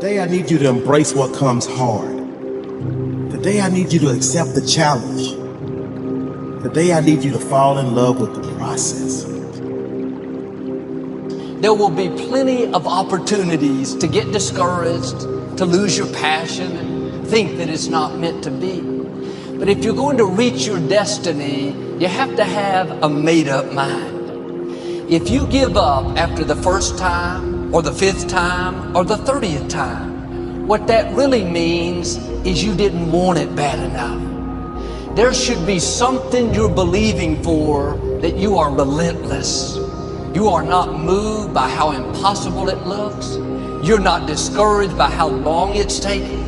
Today I need you to embrace what comes hard. Today I need you to accept the challenge. Today I need you to fall in love with the process. There will be plenty of opportunities to get discouraged, to lose your passion and think that it's not meant to be. But if you're going to reach your destiny, you have to have a made-up mind. If you give up after the first time, or the 5th time, or the 30th time, what that really means is you didn't want it bad enough. There should be something you're believing for, that you are relentless. You are not moved by how impossible it looks. You're not discouraged by how long it's taking.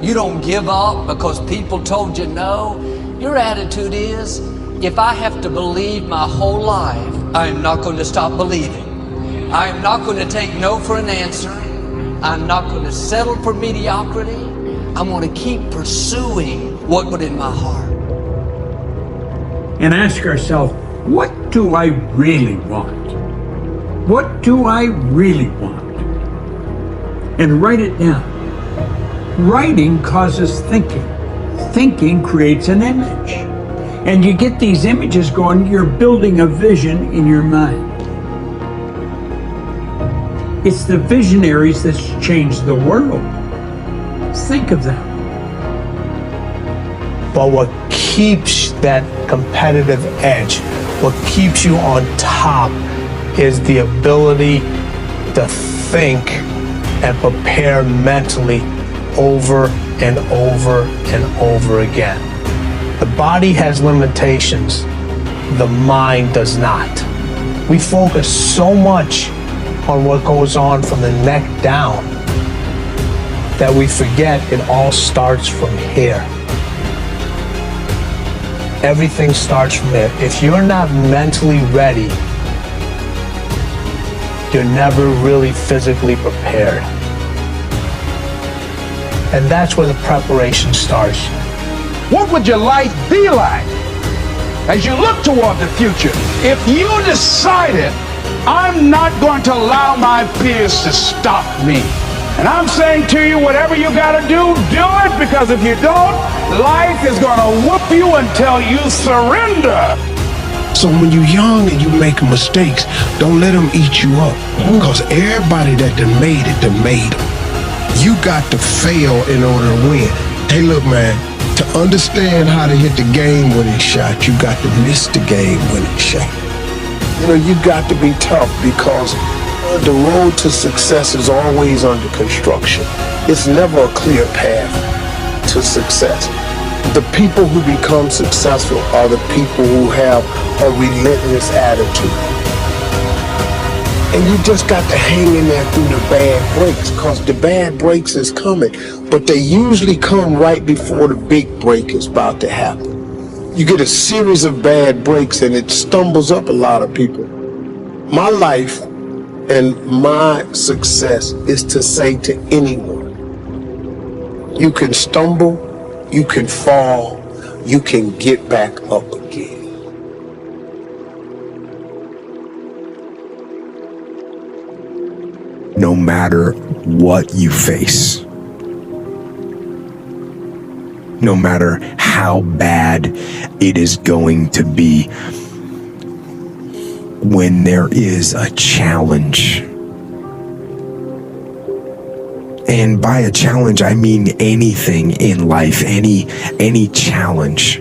You don't give up because people told you no. Your attitude is, if I have to believe my whole life, I am not going to stop believing. I am not going to take no for an answer. I'm not going to settle for mediocrity. I'm going to keep pursuing what put in my heart. And ask ourselves, what do I really want? What do I really want? And write it down. Writing causes thinking. Thinking creates an image. And you get these images going, you're building a vision in your mind. It's the visionaries that's changed the world. Think of them. But what keeps that competitive edge, what keeps you on top, is the ability to think and prepare mentally over and over and over again. The body has limitations, the mind does not. We focus so much on what goes on from the neck down that we forget it all starts from here. Everything starts from there. If you're not mentally ready, you're never really physically prepared. And that's where the preparation starts. What would your life be like as you look toward the future if you decided, I'm not going to allow my peers to stop me? And I'm saying to you, whatever you gotta do it, because if you don't, life is gonna whoop you until you surrender. So when you're young and you make mistakes, don't let them eat you up. Because everybody that done made it, done made them. You got to fail in order to win. Hey, look, man, to understand how to hit the game-winning shot, you got to miss the game-winning shot. You know, you got to be tough because the road to success is always under construction. It's never a clear path to success. The people who become successful are the people who have a relentless attitude. And you just got to hang in there through the bad breaks, because the bad breaks is coming, but they usually come right before the big break is about to happen. You get a series of bad breaks and it stumbles up a lot of people. My life and my success is to say to anyone, you can stumble, you can fall, you can get back up again. No matter what you face, no matter how bad it is going to be, when there is a challenge, and by a challenge I mean anything in life, any challenge,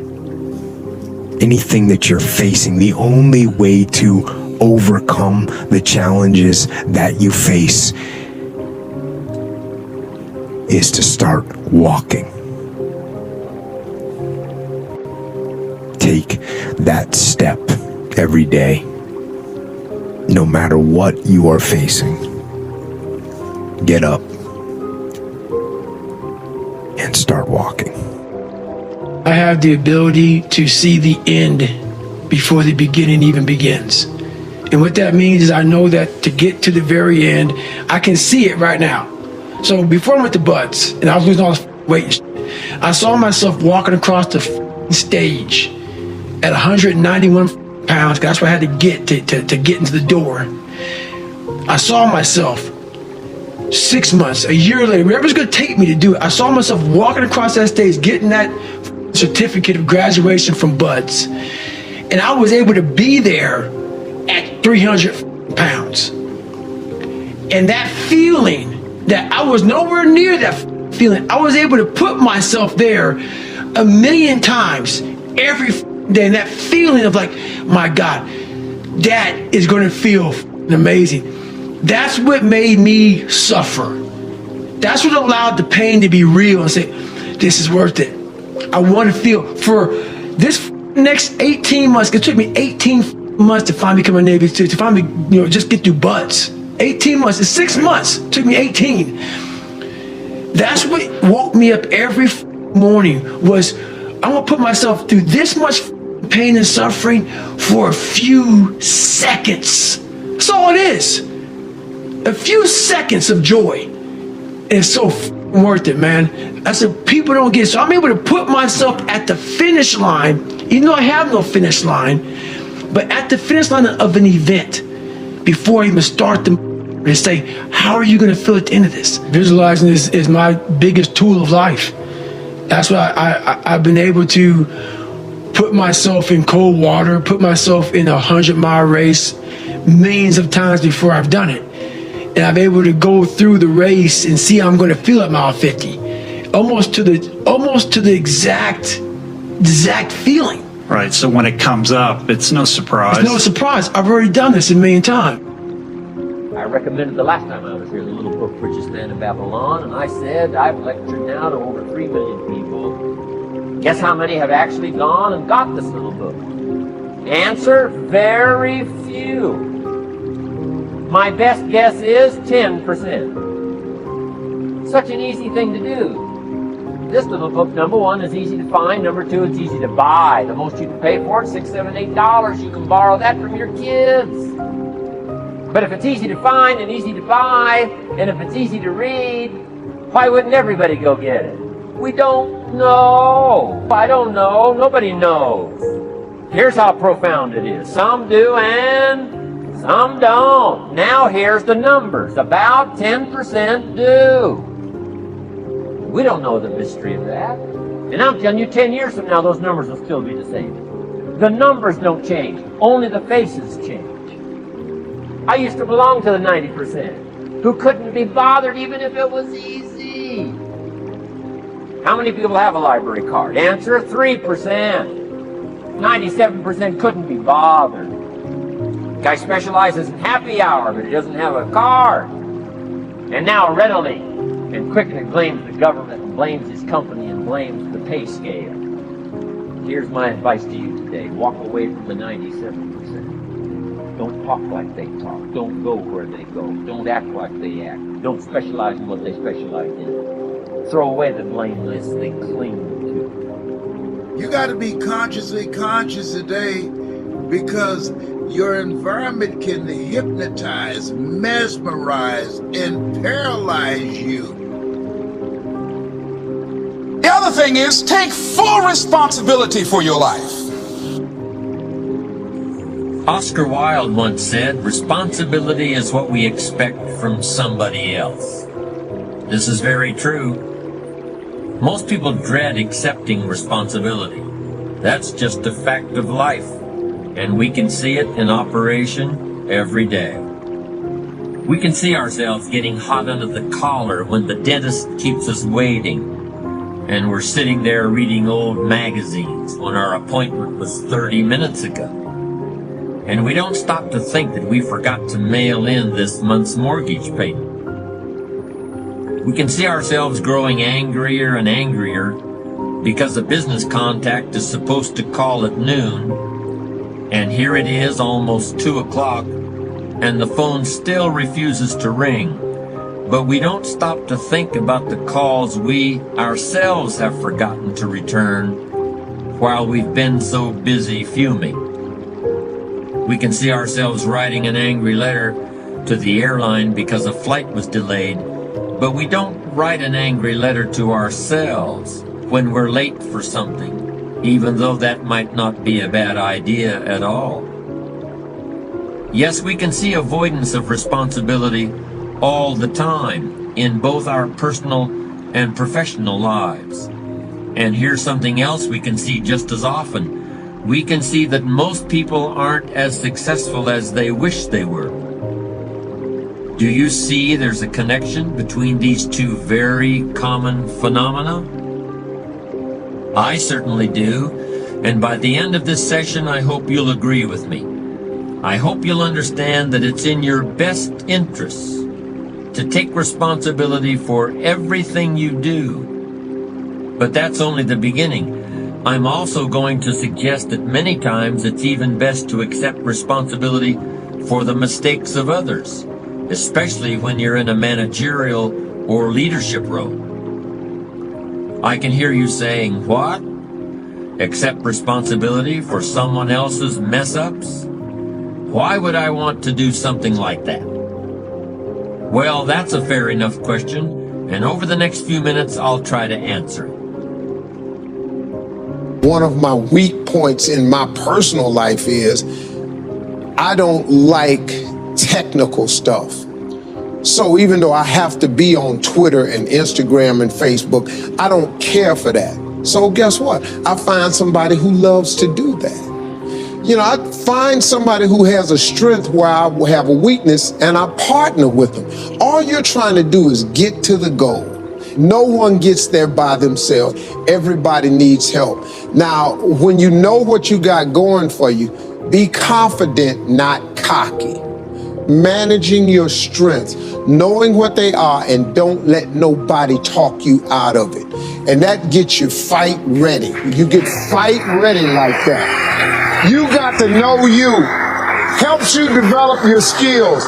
anything that you're facing, the only way to overcome the challenges that you face is to start walking. Take that step every day, no matter what you are facing. Get up and start walking. I have the ability to see the end before the beginning even begins. And what that means is I know that to get to the very end, I can see it right now. So before I went to Butts and I was losing all this weight and shit, I saw myself walking across the stage at 191 pounds. That's where I had to get to get into the door. I saw myself 6 months, a year later, whatever it's going to take me to do it, I saw myself walking across that stage, getting that certificate of graduation from Buds. And I was able to be there at 300 pounds. And that feeling that I was nowhere near that feeling, I was able to put myself there 1,000,000 times every day. And that feeling of like, my God, that is going to feel amazing. That's what made me suffer. That's what allowed the pain to be real and say, this is worth it. I want to feel for this next 18 months. It took me 18 months to finally become a Navy SEAL, to finally, just get through Buds. 18 months. It's 6 months. It took me 18. That's what woke me up every morning was, I'm going to put myself through this much pain and suffering for a few seconds. That's all it is. A few seconds of joy. And it's so worth it, man. I said, people don't get it. So I'm able to put myself at the finish line, even though I have no finish line, but at the finish line of an event before I even start and say, how are you going to feel at the end of this? Visualizing is my biggest tool of life. That's why I've been able to put myself in cold water, put myself in a 100-mile race millions of times before I've done it. And I'm able to go through the race and see how I'm going to feel at mile 50, almost to the exact feeling. Right. So when it comes up, it's no surprise. It's no surprise. I've already done this 1,000,000 times. I recommended the last time I was here the little book, Richest Man in Babylon, and I said I've lectured now to over 3 million people. Guess how many have actually gone and got this little book? Answer, very few. My best guess is 10%. Such an easy thing to do. This little book, number one, is easy to find. Number two, it's easy to buy. The most you can pay for it, $6, $7, $8. You can borrow that from your kids. But if it's easy to find and easy to buy, and if it's easy to read, why wouldn't everybody go get it? We don't know. I don't know. Nobody knows. Here's how profound it is. Some do and some don't. Now here's the numbers. About 10% do. We don't know the mystery of that. And I'm telling you, 10 years from now, those numbers will still be the same. The numbers don't change. Only the faces change. I used to belong to the 90% who couldn't be bothered even if it was easy. How many people have a library card? Answer, 3%. 97% couldn't be bothered. Guy specializes in happy hour, but he doesn't have a card. And now readily and quickly blames the government and blames his company and blames the pay scale. Here's my advice to you today. Walk away from the 97%. Don't talk like they talk. Don't go where they go. Don't act like they act. Don't specialize in what they specialize in. Throw away the blameless they cling to. You got to be consciously conscious today, because your environment can hypnotize, mesmerize, and paralyze you. The other thing is, take full responsibility for your life. Oscar Wilde once said, responsibility is what we expect from somebody else. This is very true. Most people dread accepting responsibility. That's just a fact of life, and we can see it in operation every day. We can see ourselves getting hot under the collar when the dentist keeps us waiting, and we're sitting there reading old magazines when our appointment was 30 minutes ago. And we don't stop to think that we forgot to mail in this month's mortgage payment. We can see ourselves growing angrier and angrier because a business contact is supposed to call at noon, and here it is almost 2 o'clock, and the phone still refuses to ring. But we don't stop to think about the calls we ourselves have forgotten to return while we've been so busy fuming. We can see ourselves writing an angry letter to the airline because a flight was delayed, but we don't write an angry letter to ourselves when we're late for something, even though that might not be a bad idea at all. Yes, we can see avoidance of responsibility all the time in both our personal and professional lives. And here's something else we can see just as often. We can see that most people aren't as successful as they wish they were. Do you see there's a connection between these two very common phenomena? I certainly do, and by the end of this session, I hope you'll agree with me. I hope you'll understand that it's in your best interests to take responsibility for everything you do. But that's only the beginning. I'm also going to suggest that many times it's even best to accept responsibility for the mistakes of others, especially when you're in a managerial or leadership role. I can hear you saying, what? Accept responsibility for someone else's mess-ups? Why would I want to do something like that? Well, that's a fair enough question, and over the next few minutes, I'll try to answer it. One of my weak points in my personal life is I don't like technical stuff. So even though I have to be on Twitter and Instagram and Facebook, I don't care for that. So guess what? I find somebody who loves to do that. You know, I find somebody who has a strength where I will have a weakness, and I partner with them. All you're trying to do is get to the goal. No one gets there by themselves. Everybody needs help. Now, when you know what you got going for you, be confident, not cocky. Managing your strengths, knowing what they are, and don't let nobody talk you out of it. And that gets you fight ready. You get fight ready like that. You got to know you. Helps you develop your skills.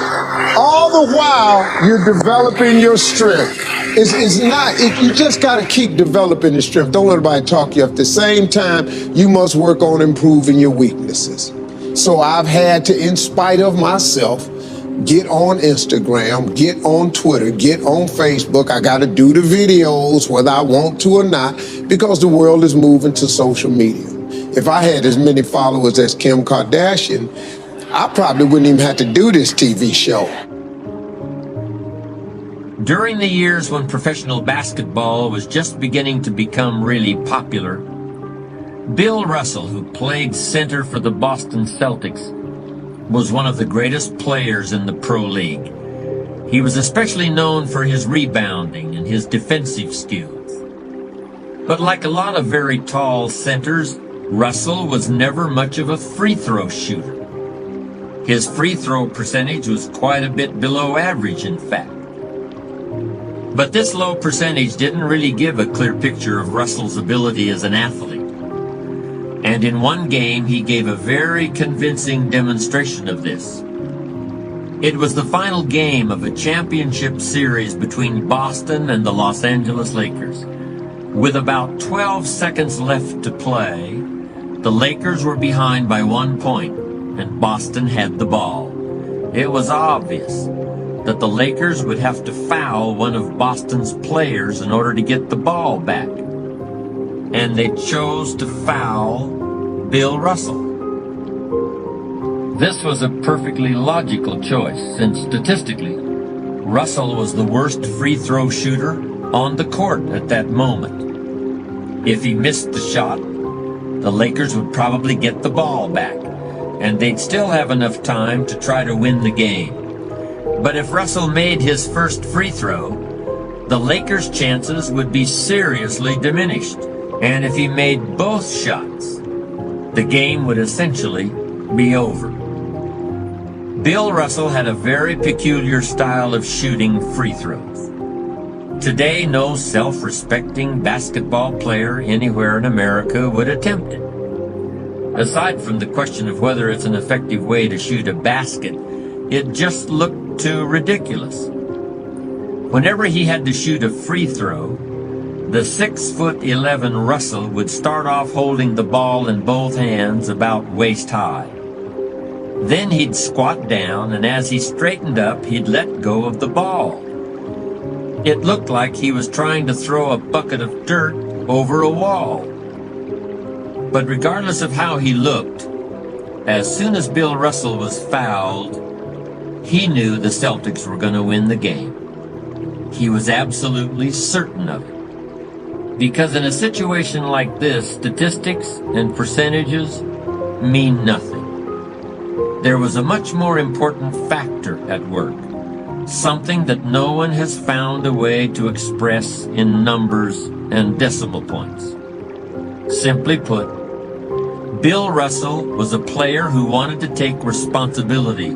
All the while, you're developing your strength. You just got to keep developing the strength. Don't let anybody talk you up. At the same time, you must work on improving your weaknesses. So I've had to, in spite of myself, get on Instagram, get on Twitter, get on Facebook. I got to do the videos whether I want to or not, because the world is moving to social media. If I had as many followers as Kim Kardashian, I probably wouldn't even have to do this TV show. During the years when professional basketball was just beginning to become really popular, Bill Russell, who played center for the Boston Celtics, was one of the greatest players in the pro league. He was especially known for his rebounding and his defensive skills. But like a lot of very tall centers, Russell was never much of a free throw shooter. His free throw percentage was quite a bit below average, in fact. But this low percentage didn't really give a clear picture of Russell's ability as an athlete. And in one game, he gave a very convincing demonstration of this. It was the final game of a championship series between Boston and the Los Angeles Lakers. With about 12 seconds left to play, the Lakers were behind by 1 point, and Boston had the ball. It was obvious that the Lakers would have to foul one of Boston's players in order to get the ball back. And they chose to foul Bill Russell. This was a perfectly logical choice, since statistically, Russell was the worst free throw shooter on the court at that moment. If he missed the shot, the Lakers would probably get the ball back, and they'd still have enough time to try to win the game. But if Russell made his first free throw, the Lakers' chances would be seriously diminished. And if he made both shots, the game would essentially be over. Bill Russell had a very peculiar style of shooting free throws. Today, no self-respecting basketball player anywhere in America would attempt it. Aside from the question of whether it's an effective way to shoot a basket, it just looked too ridiculous. Whenever he had to shoot a free throw, the 6'11" Russell would start off holding the ball in both hands about waist high. Then he'd squat down, and as he straightened up, he'd let go of the ball. It looked like he was trying to throw a bucket of dirt over a wall. But regardless of how he looked, as soon as Bill Russell was fouled, He knew the Celtics were going to win the game. He was absolutely certain of it. Because in a situation like this, statistics and percentages mean nothing. There was a much more important factor at work, something that no one has found a way to express in numbers and decimal points. Simply put, Bill Russell was a player who wanted to take responsibility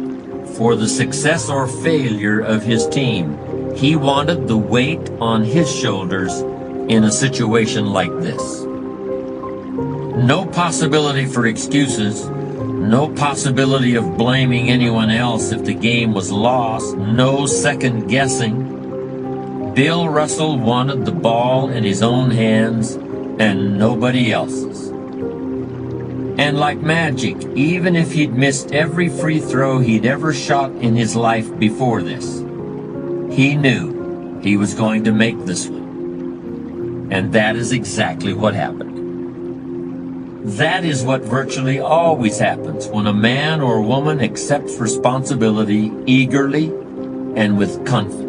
for the success or failure of his team. He wanted the weight on his shoulders in a situation like this. No possibility for excuses, no possibility of blaming anyone else if the game was lost, no second guessing. Bill Russell wanted the ball in his own hands and nobody else's. And like magic, even if he'd missed every free throw he'd ever shot in his life before this, he knew he was going to make this one. And that is exactly what happened. That is what virtually always happens when a man or woman accepts responsibility eagerly and with confidence.